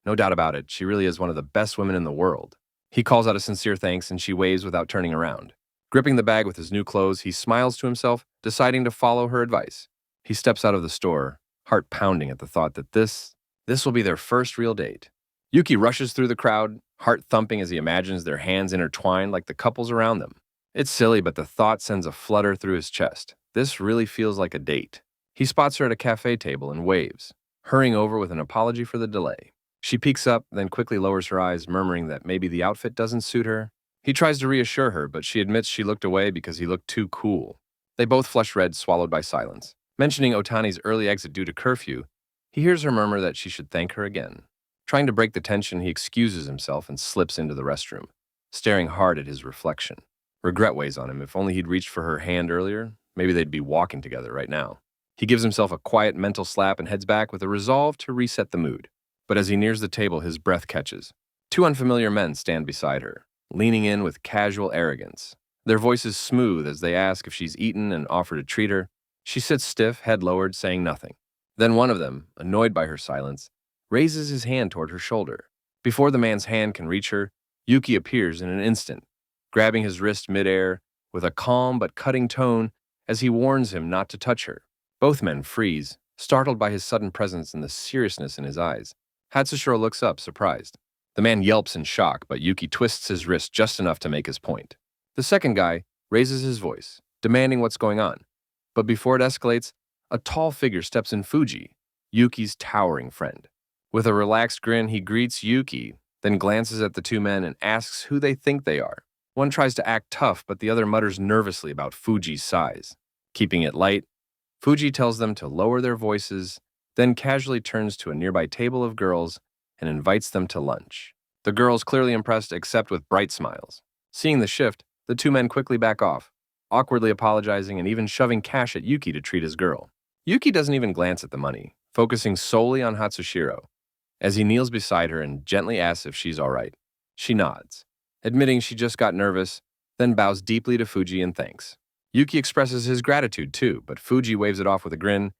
No doubt about it, she really is one of the best women in the world. He calls out a sincere thanks and she waves without turning around. Gripping the bag with his new clothes, he smiles to himself, deciding to follow her advice. He steps out of the store, heart pounding at the thought that this will be their first real date. Yuki rushes through the crowd, heart thumping as he imagines their hands intertwined like the couples around them. It's silly, but the thought sends a flutter through his chest. This really feels like a date. He spots her at a cafe table and waves, hurrying over with an apology for the delay. She peeks up, then quickly lowers her eyes, murmuring that maybe the outfit doesn't suit her. He tries to reassure her, but she admits she looked away because he looked too cool. They both flush red, swallowed by silence. Mentioning Otani's early exit due to curfew, he hears her murmur that she should thank her again. Trying to break the tension, he excuses himself and slips into the restroom, staring hard at his reflection. Regret weighs on him. If only he'd reached for her hand earlier, maybe they'd be walking together right now. He gives himself a quiet mental slap and heads back with a resolve to reset the mood. But as he nears the table, his breath catches. Two unfamiliar men stand beside her, leaning in with casual arrogance. Their voices smooth as they ask if she's eaten and offer to treat her. She sits stiff, head lowered, saying nothing. Then one of them, annoyed by her silence, raises his hand toward her shoulder. Before the man's hand can reach her, Yuki appears in an instant, grabbing his wrist midair with a calm but cutting tone as he warns him not to touch her. Both men freeze, startled by his sudden presence and the seriousness in his eyes. Hatsushiro looks up, surprised. The man yelps in shock, but Yuki twists his wrist just enough to make his point. The second guy raises his voice, demanding what's going on. But before it escalates, a tall figure steps in Fuji, Yuki's towering friend. With a relaxed grin, he greets Yuki, then glances at the two men and asks who they think they are. One tries to act tough, but the other mutters nervously about Fuji's size. Keeping it light, Fuji tells them to lower their voices, then casually turns to a nearby table of girls and invites them to lunch. The girls, clearly impressed, accept with bright smiles. Seeing the shift, the two men quickly back off, awkwardly apologizing and even shoving cash at Yuki to treat his girl. Yuki doesn't even glance at the money, focusing solely on Hatsushiro, as he kneels beside her and gently asks if she's all right. She nods, admitting she just got nervous, then bows deeply to Fuji and thanks. Yuki expresses his gratitude too, but Fuji waves it off with a grin,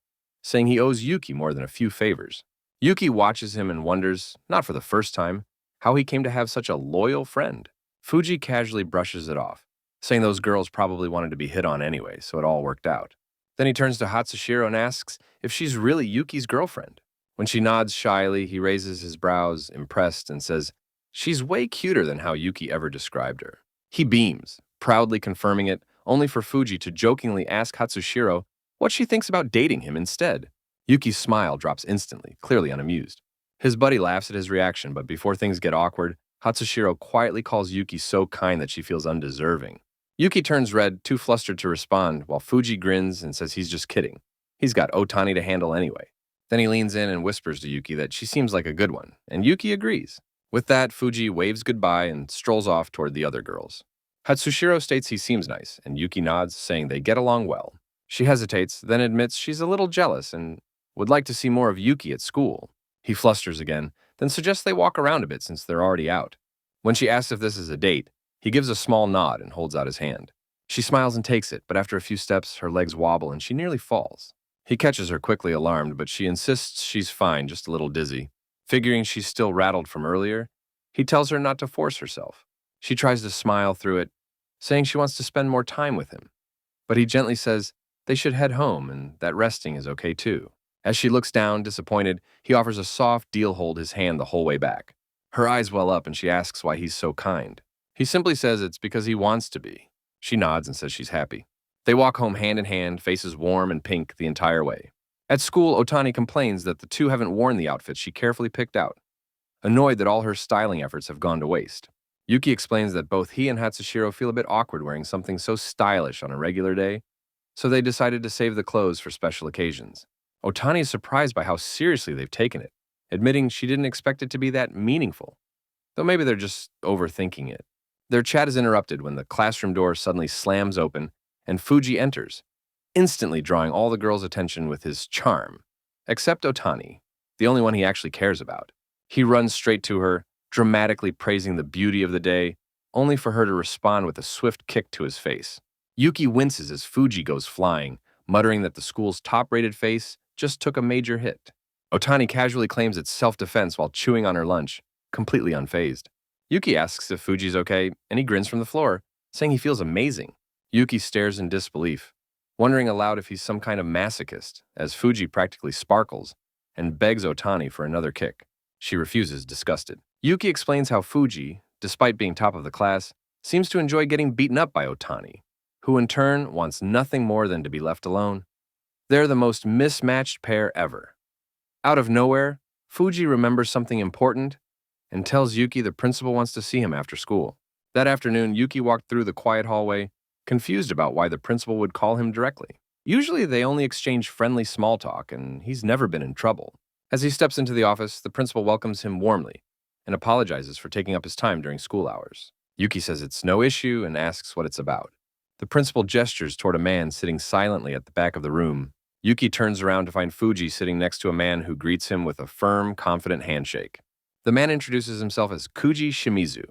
saying he owes Yuki more than a few favors. Yuki watches him and wonders, not for the first time, how he came to have such a loyal friend. Fuji casually brushes it off, saying those girls probably wanted to be hit on anyway, so it all worked out. Then he turns to Hatsushiro and asks if she's really Yuki's girlfriend. When she nods shyly, he raises his brows, impressed, and says, "She's way cuter than how Yuki ever described her." He beams, proudly confirming it, only for Fuji to jokingly ask Hatsushiro what she thinks about dating him instead. Yuki's smile drops instantly, clearly unamused. His buddy laughs at his reaction, but before things get awkward, Hatsushiro quietly calls Yuki so kind that she feels undeserving. Yuki turns red, too flustered to respond, while Fuji grins and says he's just kidding. He's got Otani to handle anyway. Then he leans in and whispers to Yuki that she seems like a good one, and Yuki agrees. With that, Fuji waves goodbye and strolls off toward the other girls. Hatsushiro states he seems nice, and Yuki nods, saying they get along well. She hesitates, then admits she's a little jealous and would like to see more of Yuki at school. He flusters again, then suggests they walk around a bit since they're already out. When she asks if this is a date, he gives a small nod and holds out his hand. She smiles and takes it, but after a few steps, her legs wobble and she nearly falls. He catches her quickly alarmed, but she insists she's fine, just a little dizzy. Figuring she's still rattled from earlier, he tells her not to force herself. She tries to smile through it, saying she wants to spend more time with him. But he gently says they should head home and that resting is okay too. As she looks down, disappointed, he offers a soft deal hold his hand the whole way back. Her eyes well up and she asks why he's so kind. He simply says it's because he wants to be. She nods and says she's happy. They walk home hand in hand, faces warm and pink the entire way. At school, Otani complains that the two haven't worn the outfits she carefully picked out, annoyed that all her styling efforts have gone to waste. Yuki explains that both he and Hatsushiro feel a bit awkward wearing something so stylish on a regular day, so they decided to save the clothes for special occasions. Otani is surprised by how seriously they've taken it, admitting she didn't expect it to be that meaningful, though maybe they're just overthinking it. Their chat is interrupted when the classroom door suddenly slams open and Fuji enters, instantly drawing all the girls' attention with his charm, except Otani, the only one he actually cares about. He runs straight to her, dramatically praising the beauty of the day, only for her to respond with a swift kick to his face. Yuki winces as Fuji goes flying, muttering that the school's top-rated face just took a major hit. Otani casually claims it's self-defense while chewing on her lunch, completely unfazed. Yuki asks if Fuji's okay, and he grins from the floor, saying he feels amazing. Yuki stares in disbelief, wondering aloud if he's some kind of masochist, as Fuji practically sparkles and begs Otani for another kick. She refuses, disgusted. Yuki explains how Fuji, despite being top of the class, seems to enjoy getting beaten up by Otani, who in turn wants nothing more than to be left alone. They're the most mismatched pair ever. Out of nowhere, Fuji remembers something important and tells Yuki the principal wants to see him after school. That afternoon, Yuki walked through the quiet hallway, confused about why the principal would call him directly. Usually they only exchange friendly small talk, and he's never been in trouble. As he steps into the office, the principal welcomes him warmly and apologizes for taking up his time during school hours. Yuki says it's no issue and asks what it's about. The principal gestures toward a man sitting silently at the back of the room. Yuki turns around to find Fuji sitting next to a man who greets him with a firm, confident handshake. The man introduces himself as Kuji Shimizu,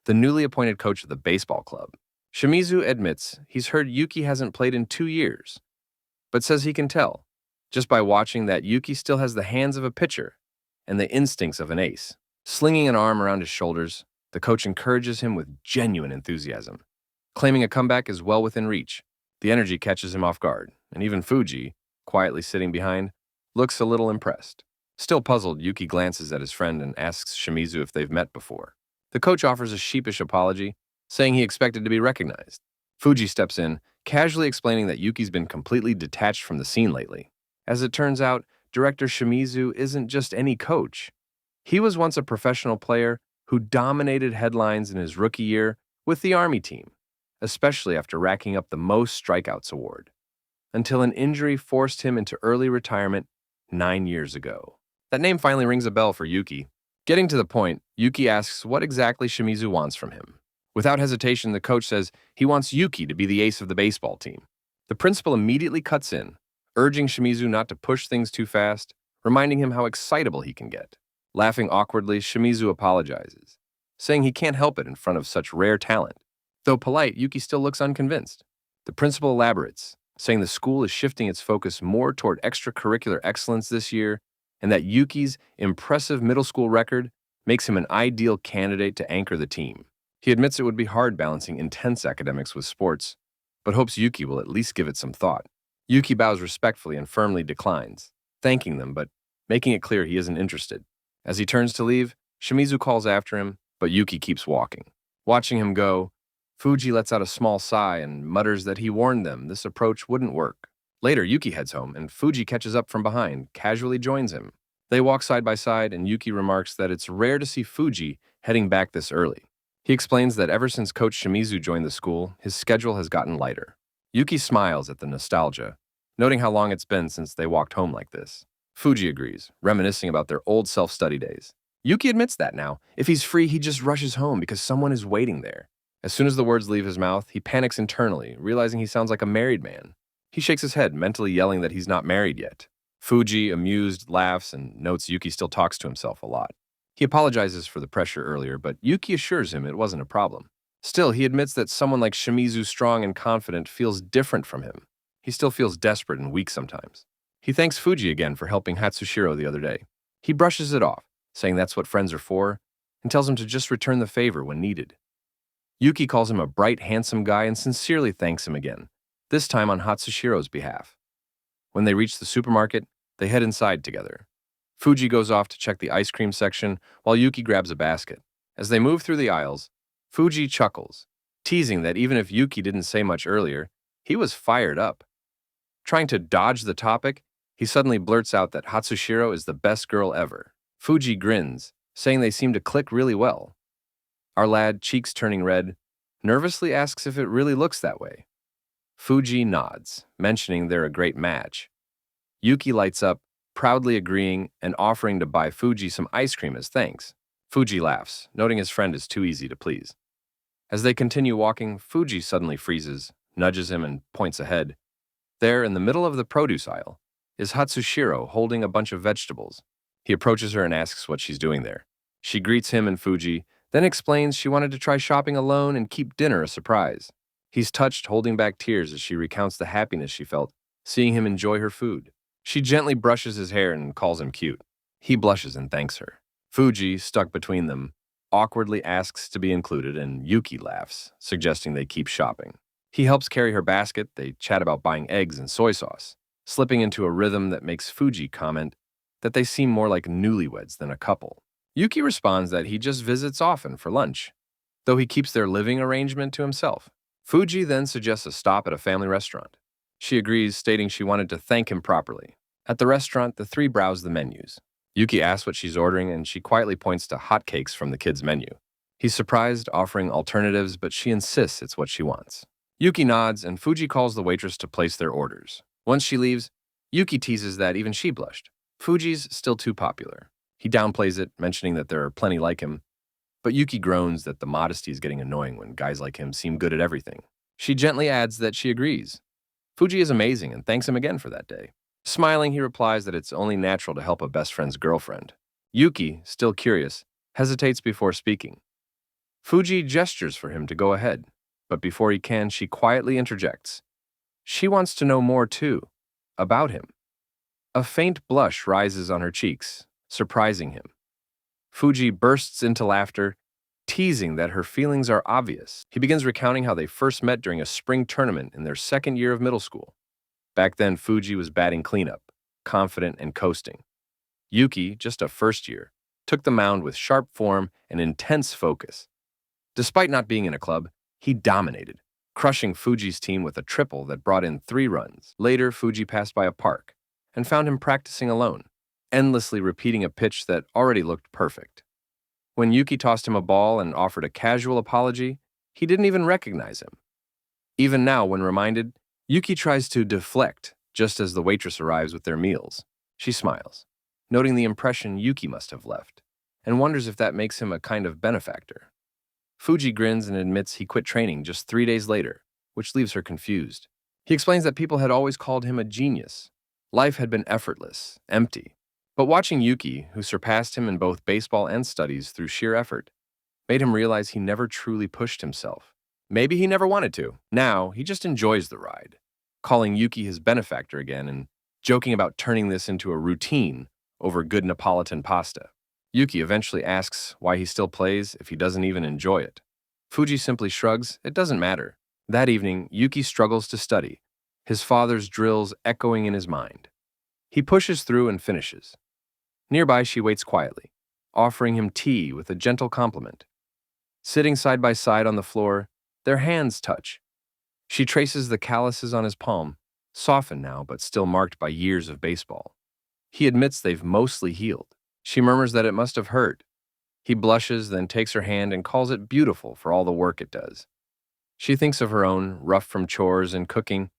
the newly appointed coach of the baseball club. Shimizu admits he's heard Yuki hasn't played in 2 years, but says he can tell, just by watching, that Yuki still has the hands of a pitcher and the instincts of an ace. Slinging an arm around his shoulders, the coach encourages him with genuine enthusiasm, claiming a comeback is well within reach. The energy catches him off guard, and even Fuji, quietly sitting behind, looks a little impressed. Still puzzled, Yuki glances at his friend and asks Shimizu if they've met before. The coach offers a sheepish apology, saying he expected to be recognized. Fuji steps in, casually explaining that Yuki's been completely detached from the scene lately. As it turns out, director Shimizu isn't just any coach. He was once a professional player who dominated headlines in his rookie year with the Army team, especially after racking up the most strikeouts award, until an injury forced him into early retirement 9 years ago. That name finally rings a bell for Yuki. Getting to the point, Yuki asks what exactly Shimizu wants from him. Without hesitation, the coach says he wants Yuki to be the ace of the baseball team. The principal immediately cuts in, urging Shimizu not to push things too fast, reminding him how excitable he can get. Laughing awkwardly, Shimizu apologizes, saying he can't help it in front of such rare talent. Though polite, Yuki still looks unconvinced. The principal elaborates, saying the school is shifting its focus more toward extracurricular excellence this year, and that Yuki's impressive middle school record makes him an ideal candidate to anchor the team. He admits it would be hard balancing intense academics with sports, but hopes Yuki will at least give it some thought. Yuki bows respectfully and firmly declines, thanking them but making it clear he isn't interested. As he turns to leave, Shimizu calls after him, but Yuki keeps walking. Watching him go, Fuji lets out a small sigh and mutters that he warned them this approach wouldn't work. Later, Yuki heads home, and Fuji catches up from behind, casually joins him. They walk side by side, and Yuki remarks that it's rare to see Fuji heading back this early. He explains that ever since Coach Shimizu joined the school, his schedule has gotten lighter. Yuki smiles at the nostalgia, noting how long it's been since they walked home like this. Fuji agrees, reminiscing about their old self-study days. Yuki admits that now. If he's free, he just rushes home because someone is waiting there. As soon as the words leave his mouth, he panics internally, realizing he sounds like a married man. He shakes his head, mentally yelling that he's not married yet. Fuji, amused, laughs and notes Yuki still talks to himself a lot. He apologizes for the pressure earlier, but Yuki assures him it wasn't a problem. Still, he admits that someone like Shimizu, strong and confident, feels different from him. He still feels desperate and weak sometimes. He thanks Fuji again for helping Hatsushiro the other day. He brushes it off, saying that's what friends are for, and tells him to just return the favor when needed. Yuki calls him a bright, handsome guy and sincerely thanks him again, this time on Hatsushiro's behalf. When they reach the supermarket, they head inside together. Fuji goes off to check the ice cream section while Yuki grabs a basket. As they move through the aisles, Fuji chuckles, teasing that even if Yuki didn't say much earlier, he was fired up. Trying to dodge the topic, he suddenly blurts out that Hatsushiro is the best girl ever. Fuji grins, saying they seem to click really well. Our lad, cheeks turning red, nervously asks if it really looks that way. Fuji nods, mentioning they're a great match. Yuki lights up, proudly agreeing and offering to buy Fuji some ice cream as thanks. Fuji laughs, noting his friend is too easy to please. As they continue walking, Fuji suddenly freezes, nudges him, and points ahead. There, in the middle of the produce aisle, is Hatsushiro holding a bunch of vegetables. He approaches her and asks what she's doing there. She greets him and Fuji, then explains she wanted to try shopping alone and keep dinner a surprise. He's touched, holding back tears as she recounts the happiness she felt, seeing him enjoy her food. She gently brushes his hair and calls him cute. He blushes and thanks her. Fuji, stuck between them, awkwardly asks to be included, and Yuki laughs, suggesting they keep shopping. He helps carry her basket. They chat about buying eggs and soy sauce, slipping into a rhythm that makes Fuji comment that they seem more like newlyweds than a couple. Yuki responds that he just visits often for lunch, though he keeps their living arrangement to himself. Fuji then suggests a stop at a family restaurant. She agrees, stating she wanted to thank him properly. At the restaurant, the three browse the menus. Yuki asks what she's ordering, and she quietly points to hotcakes from the kids' menu. He's surprised, offering alternatives, but she insists it's what she wants. Yuki nods, and Fuji calls the waitress to place their orders. Once she leaves, Yuki teases that even she blushed. Fuji's still too popular. He downplays it, mentioning that there are plenty like him, but Yuki groans that the modesty is getting annoying when guys like him seem good at everything. She gently adds that she agrees. Fuji is amazing and thanks him again for that day. Smiling, he replies that it's only natural to help a best friend's girlfriend. Yuki, still curious, hesitates before speaking. Fuji gestures for him to go ahead, but before he can, she quietly interjects. She wants to know more, too, about him. A faint blush rises on her cheeks, surprising him. Fuji bursts into laughter, teasing that her feelings are obvious. He begins recounting how they first met during a spring tournament in their second year of middle school. Back then, Fuji was batting cleanup, confident and coasting. Yuki, just a first year, took the mound with sharp form and intense focus. Despite not being in a club, he dominated, crushing Fuji's team with a triple that brought in 3 runs. Later, Fuji passed by a park and found him practicing alone, endlessly repeating a pitch that already looked perfect. When Yuki tossed him a ball and offered a casual apology, he didn't even recognize him. Even now, when reminded, Yuki tries to deflect just as the waitress arrives with their meals. She smiles, noting the impression Yuki must have left, and wonders if that makes him a kind of benefactor. Fuji grins and admits he quit training just 3 days later, which leaves her confused. He explains that people had always called him a genius. Life had been effortless, empty. But watching Yuki, who surpassed him in both baseball and studies through sheer effort, made him realize he never truly pushed himself. Maybe he never wanted to. Now, he just enjoys the ride, calling Yuki his benefactor again and joking about turning this into a routine over good Neapolitan pasta. Yuki eventually asks why he still plays if he doesn't even enjoy it. Fuji simply shrugs, it doesn't matter. That evening, Yuki struggles to study, his father's drills echoing in his mind. He pushes through and finishes. Nearby, she waits quietly, offering him tea with a gentle compliment. Sitting side by side on the floor, their hands touch. She traces the calluses on his palm, softened now but still marked by years of baseball. He admits they've mostly healed. She murmurs that it must have hurt. He blushes, then takes her hand and calls it beautiful for all the work it does. She thinks of her own, rough from chores and cooking,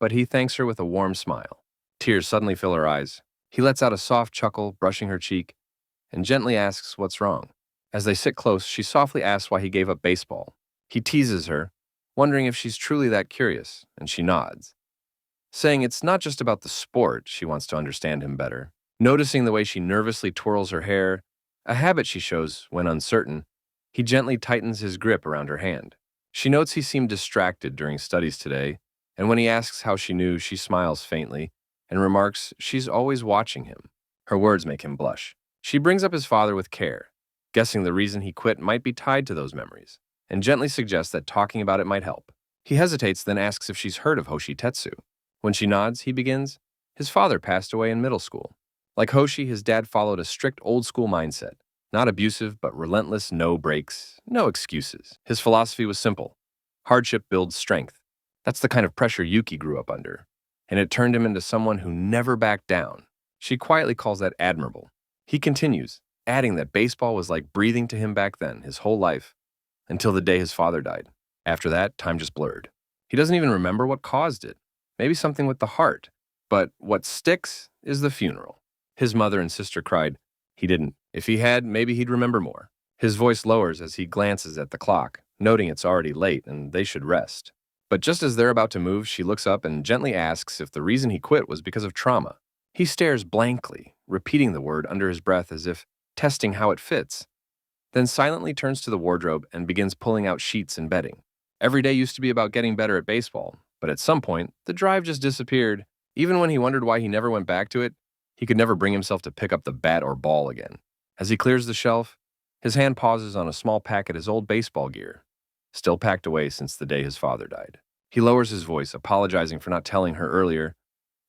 but he thanks her with a warm smile. Tears suddenly fill her eyes. He lets out a soft chuckle, brushing her cheek, and gently asks what's wrong. As they sit close, she softly asks why he gave up baseball. He teases her, wondering if she's truly that curious, and she nods, saying it's not just about the sport, she wants to understand him better. Noticing the way she nervously twirls her hair, a habit she shows when uncertain, he gently tightens his grip around her hand. She notes he seemed distracted during studies today, and when he asks how she knew, she smiles faintly and remarks she's always watching him. Her words make him blush. She brings up his father with care, guessing the reason he quit might be tied to those memories, and gently suggests that talking about it might help. He hesitates, then asks if she's heard of Hoshi Tetsu. When she nods, he begins. His father passed away in middle school. Like Hoshi, his dad followed a strict old-school mindset. Not abusive, but relentless, no breaks, no excuses. His philosophy was simple. Hardship builds strength. That's the kind of pressure Yuki grew up under, and it turned him into someone who never backed down. She quietly calls that admirable. He continues, adding that baseball was like breathing to him back then, his whole life, until the day his father died. After that, time just blurred. He doesn't even remember what caused it. Maybe something with the heart. But what sticks is the funeral. His mother and sister cried. He didn't. If he had, maybe he'd remember more. His voice lowers as he glances at the clock, noting it's already late and they should rest. But just as they're about to move, she looks up and gently asks if the reason he quit was because of trauma. He stares blankly, repeating the word under his breath as if testing how it fits, then silently turns to the wardrobe and begins pulling out sheets and bedding. Every day used to be about getting better at baseball, but at some point, the drive just disappeared. Even when he wondered why he never went back to it, he could never bring himself to pick up the bat or ball again. As he clears the shelf, his hand pauses on a small pack of his old baseball gear, still packed away since the day his father died. He lowers his voice, apologizing for not telling her earlier,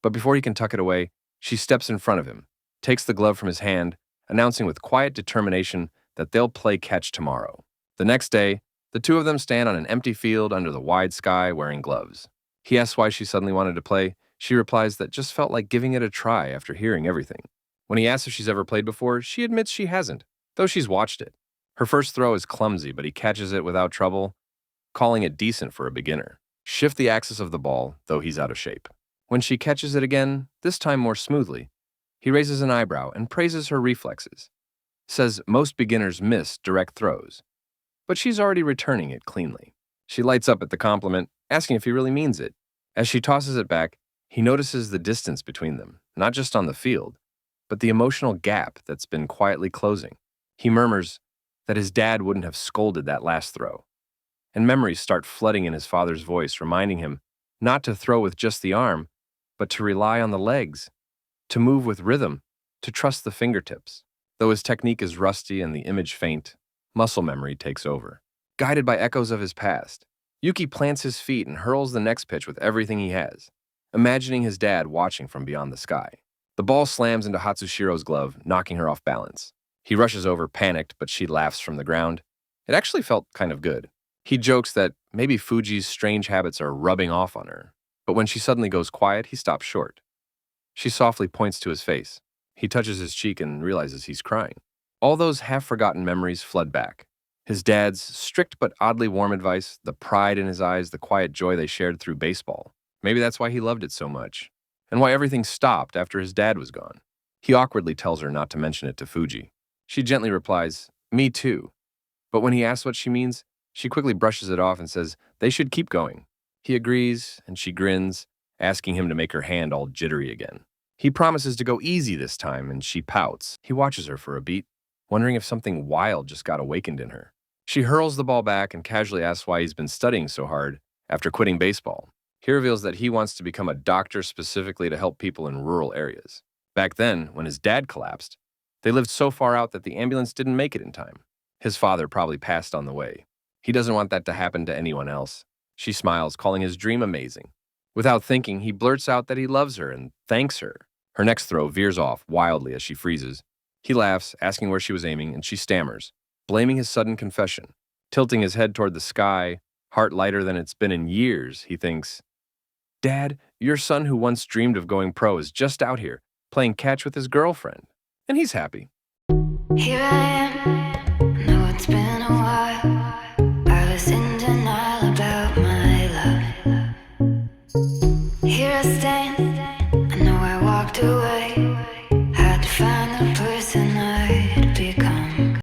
but before he can tuck it away, she steps in front of him, takes the glove from his hand, announcing with quiet determination that they'll play catch tomorrow. The next day, the two of them stand on an empty field under the wide sky wearing gloves. He asks why she suddenly wanted to play. She replies that just felt like giving it a try after hearing everything. When he asks if she's ever played before, she admits she hasn't, though she's watched it. Her first throw is clumsy, but he catches it without trouble, calling it decent for a beginner. Shift the axis of the ball, though he's out of shape. When she catches it again, this time more smoothly, he raises an eyebrow and praises her reflexes. Says most beginners miss direct throws, but she's already returning it cleanly. She lights up at the compliment, asking if he really means it. As she tosses it back, he notices the distance between them, not just on the field, but the emotional gap that's been quietly closing. He murmurs that his dad wouldn't have scolded that last throw. And memories start flooding in his father's voice, reminding him not to throw with just the arm, but to rely on the legs, to move with rhythm, to trust the fingertips. Though his technique is rusty and the image faint, muscle memory takes over. Guided by echoes of his past, Yuki plants his feet and hurls the next pitch with everything he has, imagining his dad watching from beyond the sky. The ball slams into Hatsushiro's glove, knocking her off balance. He rushes over, panicked, but she laughs from the ground. It actually felt kind of good. He jokes that maybe Fuji's strange habits are rubbing off on her, but when she suddenly goes quiet, he stops short. She softly points to his face. He touches his cheek and realizes he's crying. All those half-forgotten memories flood back. His dad's strict but oddly warm advice, the pride in his eyes, the quiet joy they shared through baseball. Maybe that's why he loved it so much, and why everything stopped after his dad was gone. He awkwardly tells her not to mention it to Fuji. She gently replies, "Me too." But when he asks what she means, she quickly brushes it off and says they should keep going. He agrees, and she grins, asking him to make her hand all jittery again. He promises to go easy this time, and she pouts. He watches her for a beat, wondering if something wild just got awakened in her. She hurls the ball back and casually asks why he's been studying so hard after quitting baseball. He reveals that he wants to become a doctor specifically to help people in rural areas. Back then, when his dad collapsed, they lived so far out that the ambulance didn't make it in time. His father probably passed on the way. He doesn't want that to happen to anyone else. She smiles, calling his dream amazing. Without thinking, he blurts out that he loves her and thanks her. Her next throw veers off wildly as she freezes. He laughs, asking where she was aiming, and she stammers, blaming his sudden confession. Tilting his head toward the sky, heart lighter than it's been in years, he thinks, "Dad, your son who once dreamed of going pro is just out here, playing catch with his girlfriend. And he's happy." Here I am,